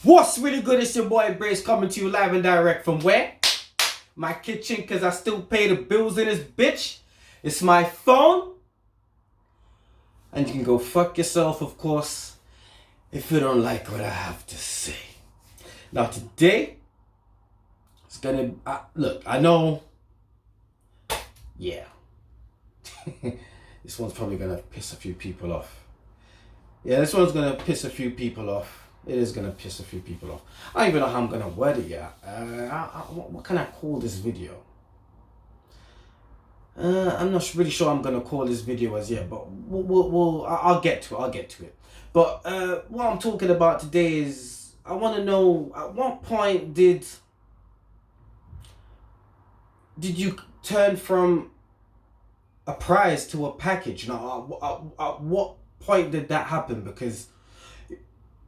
What's really good? It's your boy Brace coming to you live and direct from where? My kitchen, cause I still pay the bills in this bitch. It's my phone. And you can go fuck yourself, of course, if you don't like what I have to say. Now today, it's gonna, look, I know, yeah. This one's probably gonna piss a few people off. Yeah, this one's gonna piss a few people off. It is gonna piss a few people off. I don't even know how I'm gonna word it yet. What can I call this video? I'm not really sure I'm gonna call this video as yet, but I'll get to it. I'll get to it. But what I'm talking about today is I want to know, at what point did you turn from a prize to a package? Now, at what point did that happen? Because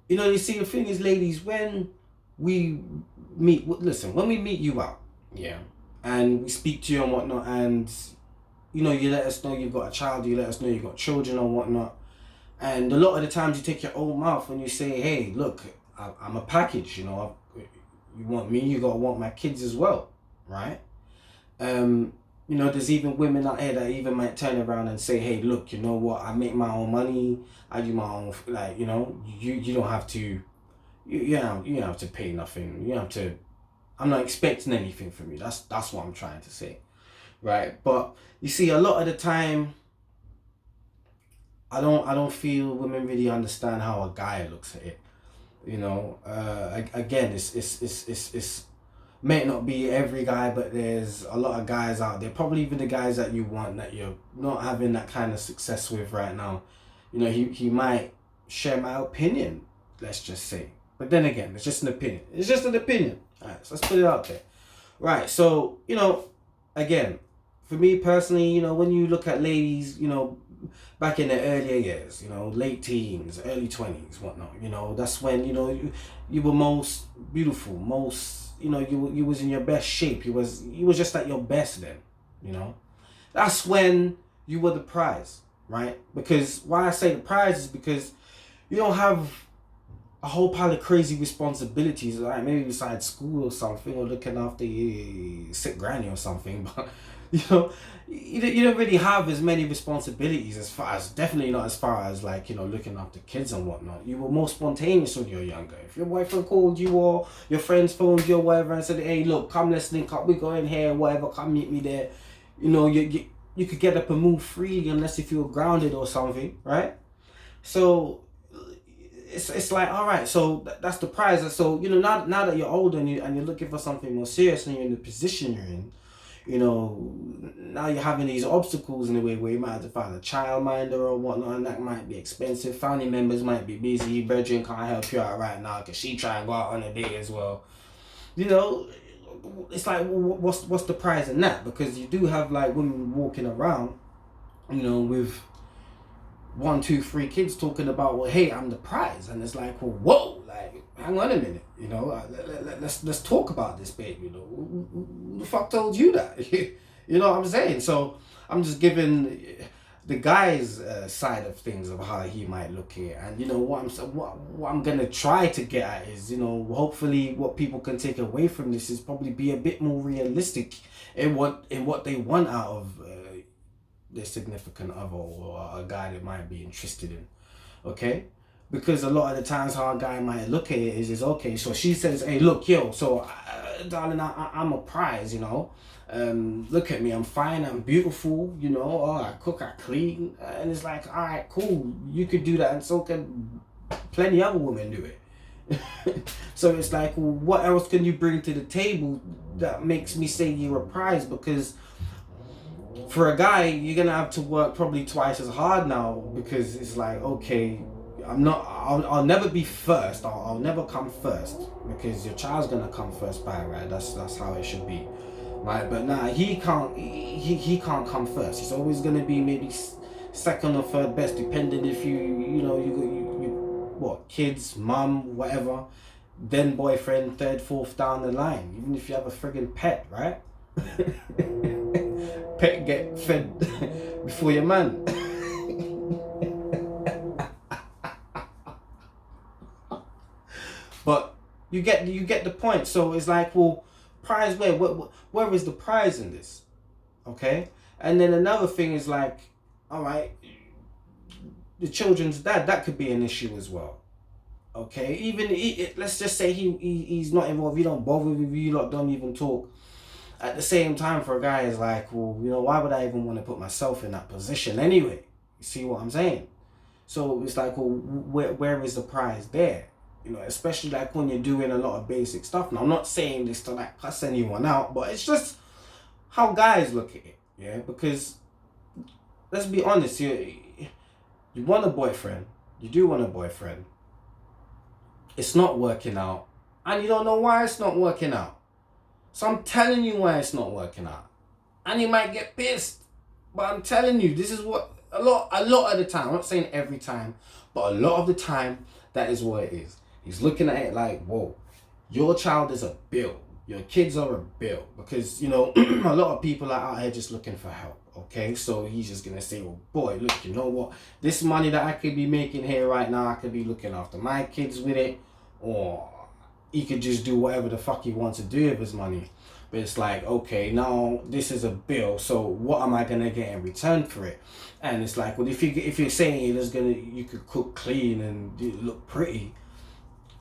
you see, the thing is, ladies, when we meet, listen, when we meet you out, yeah, and we speak to you and whatnot, and you let us know you've got a child, you let us know you've got children or whatnot, and a lot of the times you take your own mouth and you say, hey, look, I'm a package, you want me, you gotta want my kids as well, right? There's even women out here that even might turn around and say, hey, look, you know what, I make my own money, I do my own, you don't have to, you don't have to pay nothing, you don't have to, I'm not expecting anything from you, that's what I'm trying to say, right? But you see, a lot of the time, I don't feel women really understand how a guy looks at it, again, it's may not be every guy, but there's a lot of guys out there, probably even the guys that you want, that you're not having that kind of success with right now. He might share my opinion, let's just say. But then again, it's just an opinion. It's just an opinion. Alright, so let's put it out there. Right, so, again, for me personally, when you look at ladies, back in the earlier years, late teens, early 20s, whatnot, that's when, you were most beautiful, most, you was in your best shape. You was just at your best then, That's when you were the prize, right? Because why I say the prize is because you don't have a whole pile of crazy responsibilities, like maybe besides school or something, or looking after your sick granny or something, but you don't really have as many responsibilities definitely not as far as looking after kids and whatnot. You were more spontaneous when you were younger. If your boyfriend called you or your friends phoned you or whatever and said, hey, look, come, let's link up, we go in here, whatever, come meet me there, you could get up and move freely unless if you were grounded or something, right? So it's like, all right, so that's the prize. So now that you're older and you're looking for something more serious and you're in the position you're in, now you're having these obstacles in the way where you might have to find a childminder or whatnot, and that might be expensive. Family members might be busy. Brethren can't help you out right now because she try and go out on a date as well. It's like, what's the prize in that? Because you do have women walking around, with 1, 2, 3 kids talking about, well, hey, I'm the prize, and it's like, well, whoa, hang on a minute, let's talk about this, babe. Who the fuck told you that? You know what I'm saying? So I'm just giving the guy's side of things of how he might look here, and what I'm gonna try to get at is, hopefully what people can take away from this is probably be a bit more realistic in what they want out of their significant other or a guy that might be interested in, okay? Because a lot of the times how a guy might look at it is okay, so she says, hey, look, yo, so darling, I'm a prize, look at me, I'm fine, I'm beautiful, I cook, I clean, and it's like, all right, cool, you could do that, and so can plenty other women do it. So it's like, well, what else can you bring to the table that makes me say you're a prize? Because for a guy, you're gonna have to work probably twice as hard now, because it's like, okay, I'll never be first. I'll never come first, because your child's gonna come first by right. That's how it should be, right? But nah, he can't come first. He's always gonna be maybe second or third best, depending if you what, kids, mum, whatever, then boyfriend, third, fourth down the line. Even if you have a friggin' pet, right? Pet get fed before your man. But You get the point. So it's like, well, prize where? Where is the prize in this? Okay. And then another thing is like, all right, the children's dad, that could be an issue as well. Okay, even let's just say he's not involved. He don't bother with you. Lot don't even talk. At the same time, for a guy, is like, well, why would I even want to put myself in that position anyway? You see what I'm saying? So it's like, well, where is the prize there? Especially like when you're doing a lot of basic stuff. Now, I'm not saying this to like cuss anyone out, but it's just how guys look at it. Yeah, because let's be honest, you want a boyfriend. You do want a boyfriend. It's not working out, and you don't know why it's not working out. So I'm telling you why it's not working out. And you might get pissed, but I'm telling you, this is what a lot of the time, I'm not saying every time, but a lot of the time, that is what it is. He's looking at it like, whoa, your child is a bill. Your kids are a bill. Because, a lot of people are out here just looking for help. Okay, so he's just gonna say, well, boy, look, you know what? This money that I could be making here right now, I could be looking after my kids with it, or he could just do whatever the fuck he wants to do with his money. But it's like, okay, now this is a bill, so what am I gonna get in return for it? And it's like, well, if you're saying you could cook clean and look pretty,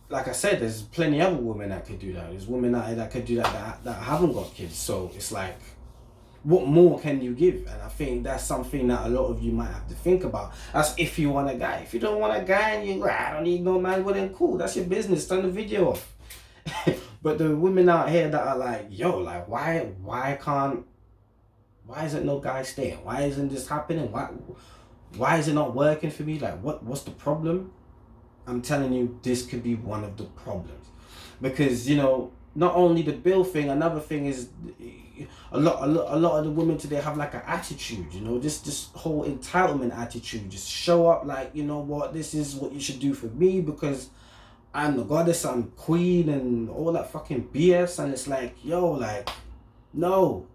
like I said, there's plenty of other women that could do that. There's women that could do that haven't got kids. So it's like, what more can you give? And I think that's something that a lot of you might have to think about. That's if you want a guy. If you don't want a guy and I don't need no man, well then cool, that's your business. Turn the video off. But the women out here that are like, yo, like why isn't no guy staying? Why isn't this happening? Why is it not working for me? Like what's the problem? I'm telling you, this could be one of the problems. Because, not only the bill thing, another thing is a lot of the women today have like an attitude, this whole entitlement attitude. Just show up like, what, this is what you should do for me because I'm the goddess, I'm queen, and all that fucking BS. And it's like, yo, like, no,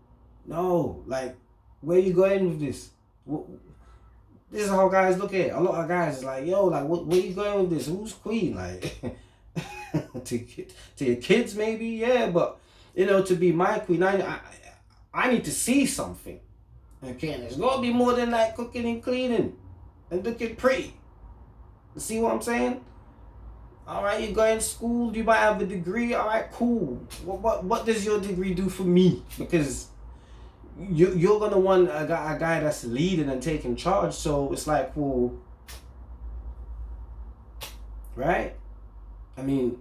like, where you going with this? This is how guys look at it. A lot of guys is like, yo, like, where you going with this? Who's queen? Like, to your kids maybe, yeah, but to be my queen, I need to see something. Okay, and there's gotta be more than like cooking and cleaning and looking pretty. You see what I'm saying? All right, you go in school, you might have a degree. All right, cool. What does your degree do for me? Because you're gonna want a guy that's leading and taking charge. So it's like, well, right? I mean,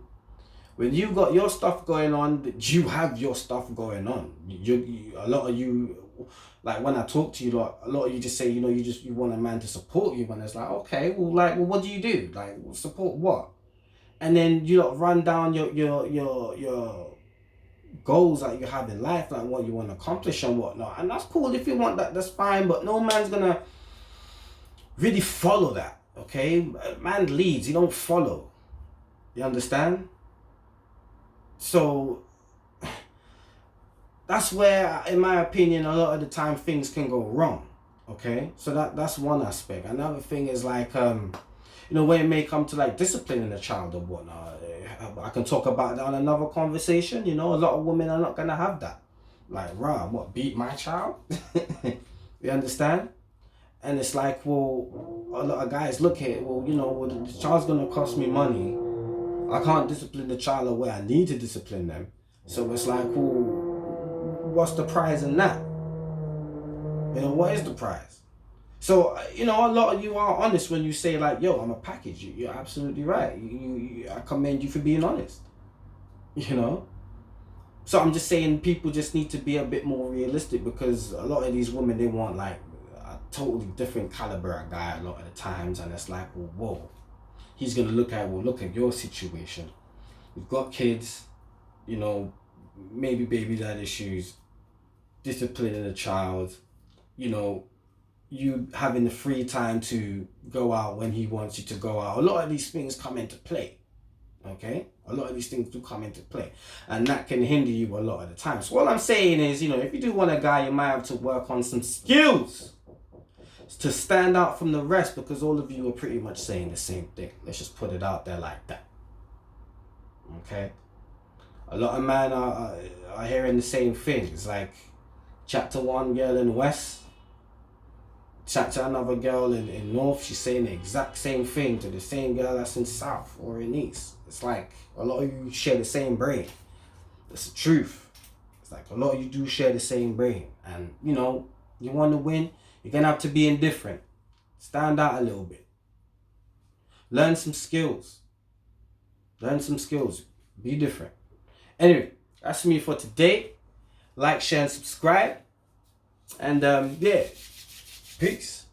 when you got your stuff going on, you have your stuff going on. A lot of you, like when I talk to you, like a lot of you just say, you want a man to support you. And it's like, okay, well, what do you do? Like, support what? And then you run down your goals that you have in life, like what you want to accomplish and whatnot. And that's cool if you want that, that's fine. But no man's gonna really follow that. Okay, man leads, he don't follow. You understand? So that's where, in my opinion, a lot of the time things can go wrong. Okay, so that's one aspect. Another thing is like, when it may come to like disciplining a child or whatnot, I can talk about that on another conversation. A lot of women are not gonna have that. Like, what, beat my child? You understand? And it's like, well, a lot of guys look at it, well, the child's gonna cost me money. I can't discipline the child the way I need to discipline them. So it's like, well, what's the prize in that? What is the prize? So, a lot of you are honest when you say like, yo, I'm a package. You're absolutely right. I commend you for being honest. So I'm just saying people just need to be a bit more realistic, because a lot of these women, they want like a totally different caliber of guy a lot of the times. And it's like, well, whoa. He's going to look at your situation. You've got kids, maybe baby dad issues, disciplining a child, you having the free time to go out when he wants you to go out. A lot of these things come into play. Okay? A lot of these things do come into play. And that can hinder you a lot of the time. So what I'm saying is, if you do want a guy, you might have to work on some skills to stand out from the rest, because all of you are pretty much saying the same thing. Let's just put it out there like that. Okay? A lot of men are hearing the same thing. It's like, chat to one girl in the West, chat to another girl in North, she's saying the exact same thing to the same girl that's in South or in East. It's like, a lot of you share the same brain. That's the truth. It's like, a lot of you do share the same brain. And, you know, you want to win, you're going to have to be indifferent. Stand out a little bit. Learn some skills. Learn some skills. Be different. Anyway, that's me for today. Like, share, and subscribe. And yeah, peace.